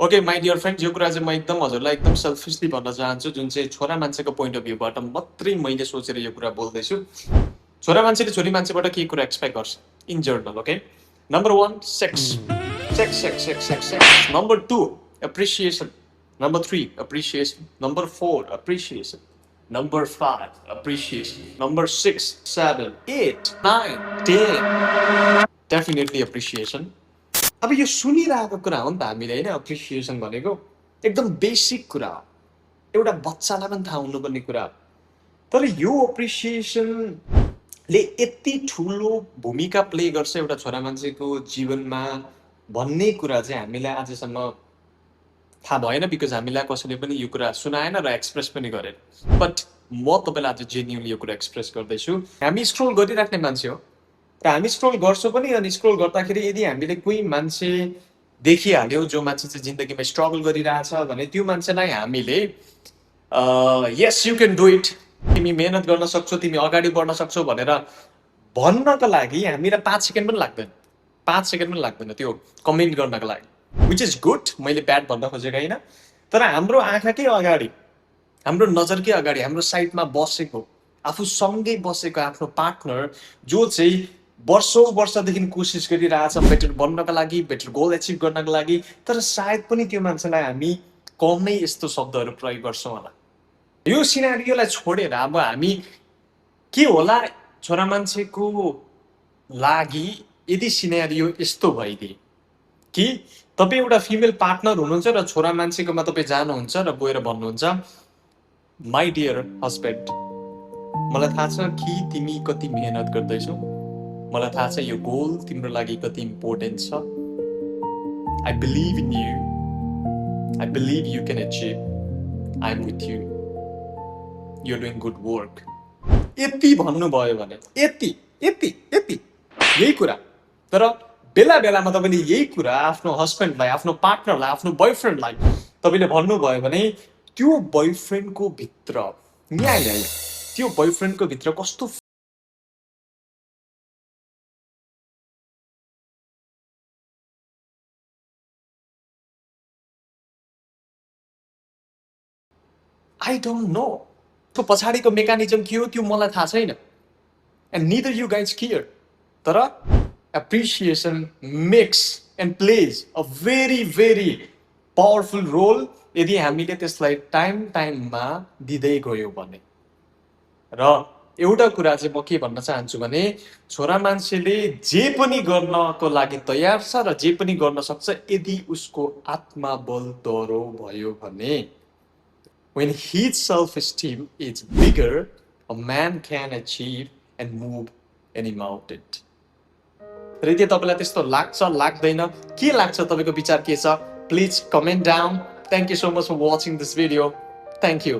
Okay my dear friends, यो कुरा चाहिँ म एकदम हजुरलाई एकदम सेल्फिसली भन्न चाहन्छु, जुन चाहिँ छोरा मान्छेको पोइन्ट अफ भ्यूबाट मात्रै मैले सोचेर यो कुरा बोल्दैछु। छोरा मान्छेले छोरी मान्छेबाट के कुरा एक्सपेक्ट गर्छ in journal, okay? Number 1 sex sex sex sex sex sex. Number 2 appreciation. Number 3 appreciation. Number 4 appreciation. Number 5 appreciation. Number 6 7 8 9 10 definitely appreciation. अब यो सुनिरहेको कुरा हो नि त हामीले, होइन? एप्रिसिएसन भनेको एकदम बेसिक कुरा हो, एउटा बच्चालाई पनि थाहा हुनुपर्ने कुरा हो। तर यो एप्रिसिएसनले यति ठुलो भूमिका प्ले गर्छ एउटा छोरा मान्छेको जीवनमा भन्ने कुरा चाहिँ हामीलाई आजसम्म थाहा भएन, बिकज हामीलाई कसैले पनि यो कुरा सुनाएन र एक्सप्रेस पनि गरेन। बट म तपाईँलाई आज जेन्युनली यो कुरा एक्सप्रेस गर्दैछु। हामी स्क्रोल गरिराख्ने मान्छे हो र हामी स्क्रोल गर्छौँ पनि, अनि स्क्रोल गर्दाखेरि यदि हामीले कोही मान्छे देखिहाल्यो जो मान्छे चाहिँ जिन्दगीमा स्ट्रगल गरिरहेछ भने त्यो मान्छेलाई हामीले yes you can do it, तिमी मेहनत गर्न सक्छौ, तिमी अगाडि बढ्न सक्छौ भनेर भन्नको लागि हामीलाई 5 सेकेन्ड पनि लाग्दैन, 5 सेकेन्ड पनि लाग्दैन त्यो कमेन्ट गर्नको लागि, विच इज गुड। मैले ब्याड भन्न खोजेको होइन, तर हाम्रो आँखाकै अगाडि, हाम्रो नजरकै अगाडि, हाम्रो साइडमा बसेको, आफू सँगै बसेको आफ्नो पार्टनर जो चाहिँ वर्षौँ वर्षदेखि कोसिस गरिरहेछ बेटर बन्नको लागि, बेटर गोल एचिभ गर्नको लागि, तर सायद पनि त्यो मान्छेलाई हामी कमै यस्तो शब्दहरू प्रयोग गर्छौँ होला। यो सिनारियोलाई छोडेर अब हामी के होला छोरा मान्छेको लागि यदि सिनारियो यस्तो भइदिए कि तपाईँ एउटा फिमेल पार्टनर हुनुहुन्छ र छोरा मान्छेकोमा तपाईँ जानुहुन्छ र गएर भन्नुहुन्छ, माई डियर हस्बेन्ड, मलाई थाहा छ कि तिमी कति मेहनत गर्दैछौ, मलाई थाहा छ यो गोल तिम्रो लागि कति इम्पोर्टेन्ट छ, I believe in you, I believe you can achieve, I am with you, you are doing good work. यति भन्नुभयो भने, यति यति यति यही कुरा। तर बेला बेलामा तपाईँले यही कुरा आफ्नो हस्बेन्डलाई, आफ्नो पार्टनरलाई, आफ्नो बोयफ्रेन्डलाई तपाईँले भन्नुभयो भने त्यो बोयफ्रेन्डको भित्र त्यो बोयफ्रेन्डको भित्र कस्तो आई डोन्ट नो, त्यो पछाडिको मेकानिजम के हो त्यो मलाई थाहा छैन, and neither you guys care. तर appreciation makes and plays a very very powerful role यदि हामीले त्यसलाई टाइम टाइममा दिँदै गयौँ भने। र एउटा कुरा चाहिँ म के भन्न चाहन्छु भने छोरा मान्छेले जे पनि गर्नको लागि तयार छ र जे पनि गर्न सक्छ यदि उसको आत्मबल दह्रो भयो भने। When his self-esteem is bigger, a man can achieve and move any mountain. र यदि तपाईँलाई त्यस्तो लाग्छ, लाग्दैन, के लाग्छ, तपाईँको विचार के छ, please comment down. Thank you so much for watching this video. Thank you.